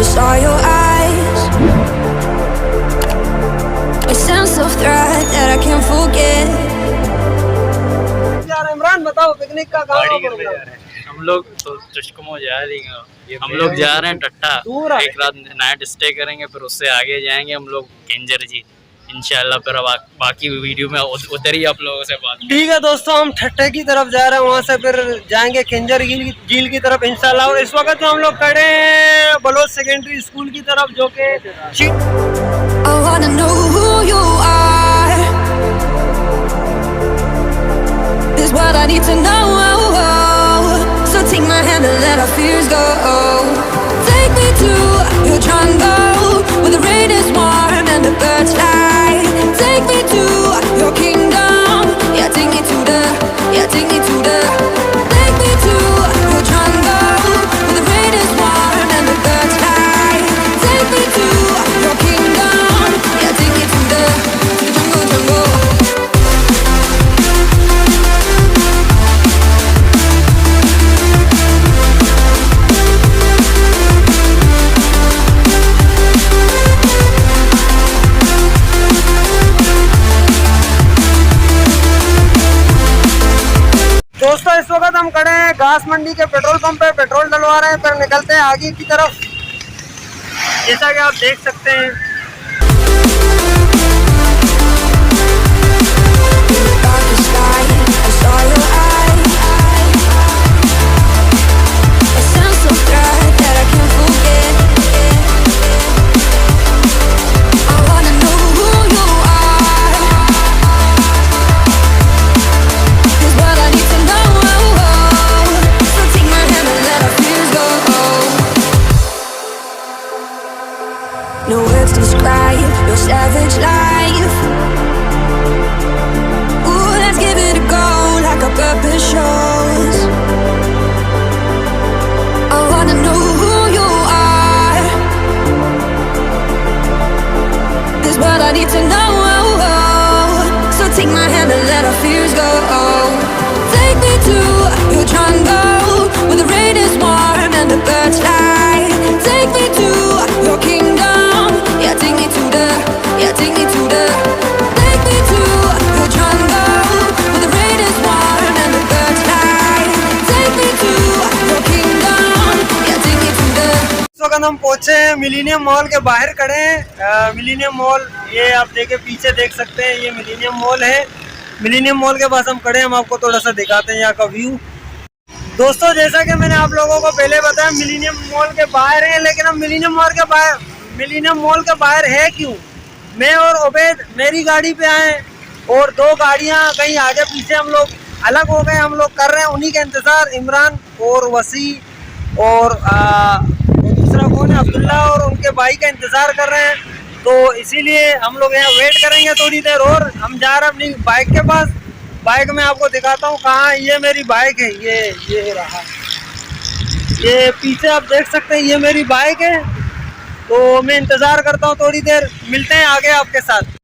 I saw your eyes, a sense of threat that I can't forget. यार इमरान बताओ picnic का कहाँ हम लोग तो चुशकुमो जा रहे हैं। हम लोग जा रहे हैं टट्टा, एक रात नाइट स्टे करेंगे, फिर उससे आगे जाएंगे हम लोग केंजर जी इंशाल्लाह। फिर बाकी वीडियो में उधर ही आप लोगों से बात। ठीक है दोस्तों, हम ठट्टे की तरफ जा रहे हैं, वहाँ से फिर जाएंगे केंजर झील की तरफ इंशाल्लाह। और इस वक्त हम लोग खड़े हैं बलोच सेकेंडरी स्कूल की तरफ, जो कि I wanna know who you are, is what I need to know. So take my hand and let our fears go. Take me to your jungle where the rain is warm and the birds fly. Take me to your kingdom. Yeah, take me to the, take me to the. Take me to your jungle where the rain is warm and the birds fly. Take me to your kingdom. Yeah, take me to the jungle, jungle. दोस्तों इस वक्त हम खड़े हैं घास मंडी के petrol pump पे, petrol डलवा रहे हैं, फिर निकलते हैं आगे की तरफ, जैसा कि आप देख सकते हैं। No words describe your savage life. Ooh, let's give it a go like our purpose shows. I wanna know who you are, is what I need to know. So take my hand and let our fears go. Take me to your jungle where the rain is warm and the birds fly. Take me to your kingdom. Yeah, take me to the, take me to the. Take me to your jungle where the rain is warm and the birds fly. Take me to your kingdom. Yeah, take me to the. इस वक्त हम पहुंचे हैं millennium mall के बाहर खड़े हैं। Millennium mall, ये आप देखे पीछे देख सकते हैं, ये मिलीनियम मॉल है। मिलीनियम मॉल के पास हम खड़े हैं, हम आपको थोड़ा सा दिखाते हैं यहाँ का व्यू। दोस्तों जैसा कि मैंने आप लोगों को पहले बताया, मिलीनियम मॉल के बाहर है, लेकिन हम मिलीनियम मॉल के बाहर है क्यों? मैं और उबैद मेरी गाड़ी पे आए और दो गाड़ियां कहीं आगे पीछे हम लोग अलग हो गए, हम लोग कर रहे हैं उन्हीं का इंतज़ार। इमरान और वसी और दूसरा कौन है, अब्दुल्ला, और उनके भाई का इंतज़ार कर रहे हैं। तो इसीलिए हम लोग यहाँ वेट करेंगे थोड़ी देर और। हम जा रहे हैं अपनी बाइक के पास। बाइक में आपको दिखाता हूँ कहाँ, ये मेरी बाइक है, ये रहा, ये पीछे आप देख सकते हैं, ये मेरी बाइक है। तो मैं इंतज़ार करता हूँ थोड़ी देर, मिलते हैं आगे आपके साथ।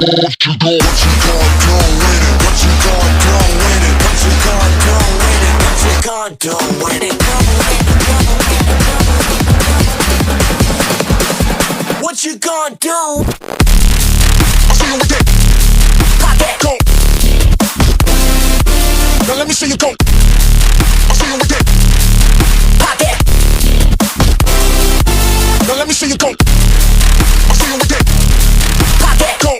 What you gonna do with it? What you gonna do with it? What you gonna do with it? What you gonna do with it? What you gonna do? I'll see you with it. Pop that, go. Now let me see you go. I'll see you with it. Pop that. Now let me see you go. I see you with that. Pop that, go.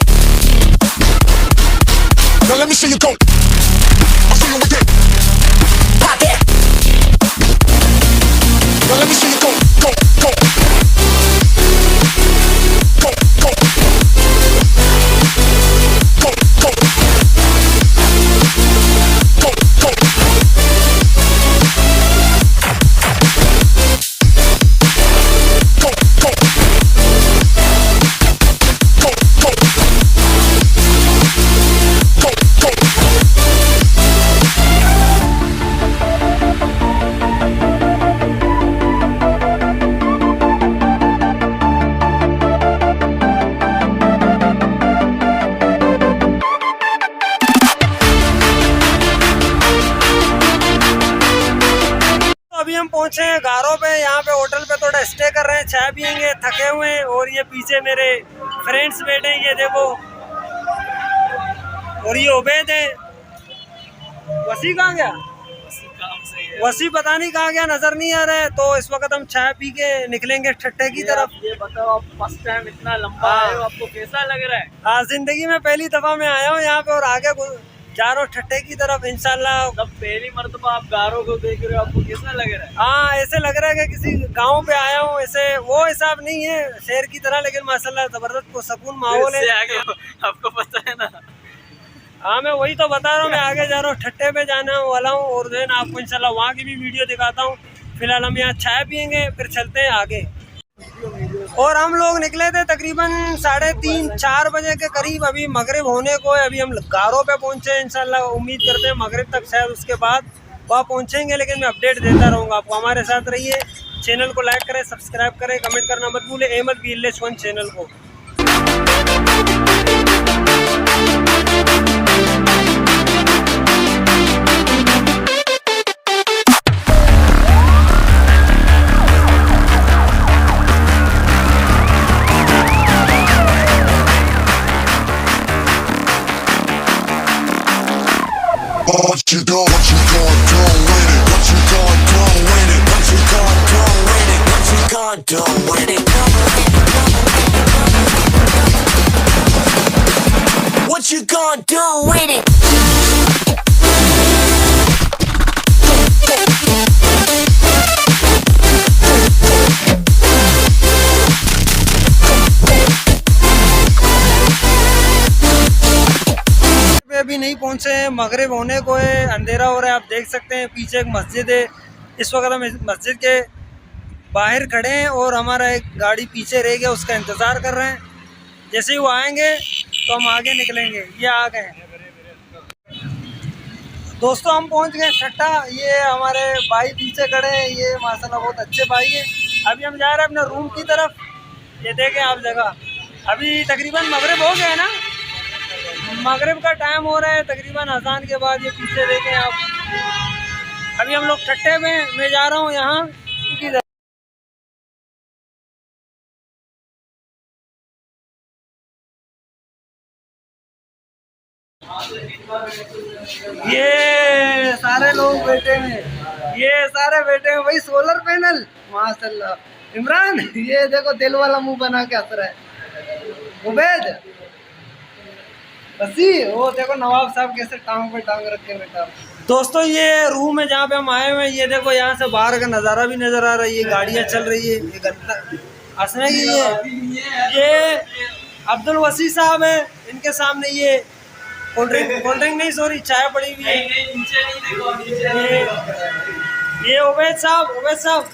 Now let me see you go. I see you with that. Pop that. Now let me see you go, go, go. Go, go. Go, go. Go, go. अभी हम पहुंचे हैं गारों पे। यहाँ पे hotel पे थोड़ा stay कर रहे हैं, चाय पियेंगे, थके हुए हैं। और ये पीछे मेरे फ्रेंड्स बैठे हैं, ये देखो। और ये उबैद है। वसी कहाँ गया? वसी पता नहीं कहाँ गया, नजर नहीं आ रहा है। तो इस वक्त हम चाय पी के निकलेंगे ठट्टे की तरफ। ये बताओ, आप फर्स्ट टाइम इतना लंबा आए हो, आपको कैसा लग रहा है? हाँ, जिंदगी में पहली दफा मैं आया हूँ यहाँ पे और आगे जा रहा हूँ ठट्टे की तरफ इंशाल्लाह। तब पहली मर्तबा आप गारों को देख रहे हो, आपको कैसा लग रहा है? हाँ, ऐसे लग रहा है कि किसी गांव पे आया हूँ। ऐसे वो हिसाब नहीं है शहर की तरह, लेकिन माशाल्लाह जबरदस्त सुकून माहौल है। आगे आपको पता है ना। हाँ, मैं वही तो बता रहा हूँ। मैं आगे जा रहा हूँ, ठट्टे पे जाना वाला हूँ और जो है ना आपको इंशाल्लाह वहाँ की भी वीडियो दिखाता हूँ। फिलहाल हम यहाँ चाय पियेंगे, फिर चलते हैं आगे। और हम लोग निकले थे तकरीबन 3:30-4 बजे के करीब। अभी मगरिब होने को है। अभी हम गारों पे पहुंचे हैं इंशाल्लाह। उम्मीद करते हैं मगरिब तक शायद उसके बाद वहाँ पहुंचेंगे, लेकिन मैं अपडेट देता रहूँगा आपको। हमारे साथ रहिए, चैनल को लाइक करें, सब्सक्राइब करें, कमेंट करना मत भूलें। अहमद VLH1 चैनल को। What you gonna do with it? What you gonna do with it? What you gonna do with it? What you gonna do with it? What you gonna do with it? अभी नहीं पहुंचे हैं, मगरिब होने को है, अंधेरा हो रहा है। आप देख सकते हैं पीछे एक मस्जिद है। इस वक्त हम इस मस्जिद के बाहर खड़े हैं और हमारा एक गाड़ी पीछे रह गया, उसका इंतज़ार कर रहे हैं। जैसे ही वो आएंगे तो हम आगे निकलेंगे। ये आ गए दोस्तों, हम पहुंच गए ठट्टा। ये हमारे भाई पीछे खड़े हैं, ये माशाल्लाह बहुत अच्छे भाई हैं। अभी हम जा रहे हैं अपने रूम की तरफ। ये देखें आप जगह। अभी तकरीबन मगरिब हो गया ना, मगरिब का टाइम हो रहा है तकरीबन अजान के बाद। ये पीछे देखें आप। अभी हम लोग ठट्टे में मैं जा रहा हूँ यहाँ की। ये सारे लोग बैठे हैं, ये सारे बैठे हैं भाई। सोलर पैनल माशाल्लाह। इमरान, ये देखो दिल वाला मुंह बना के हंस रहा है। उबैद, बसी, वो देखो नवाब साहब कैसे टांग पे टांग रख के बैठा। दोस्तों, ये रूम है जहाँ पे हम आए हुए हैं। ये देखो यहाँ से बाहर का नज़ारा भी नज़र आ रहा है। ये गाड़ियाँ चल रही है। ये गन्ना हंसने की ये अब्दुल वसी साहब है। इनके सामने ये कोल्ड ड्रिंक नहीं, सॉरी, चाय पड़ी हुई है। ये उबैद साहब,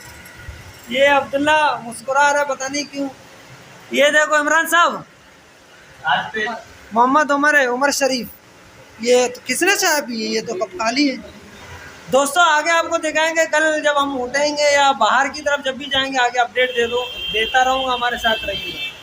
ये अब्दुल्ला मुस्कुरा रहा है, पता नहीं क्यों। ये देखो इमरान साहब, मोहम्मद उमर शरीफ। ये तो किसने चाय पी है? ये तो कप खाली है। दोस्तों, आगे आपको दिखाएंगे कल जब हम उठेंगे या बाहर की तरफ जब भी जाएंगे, आगे अपडेट देता रहूँगा। हमारे साथ रहिएगा।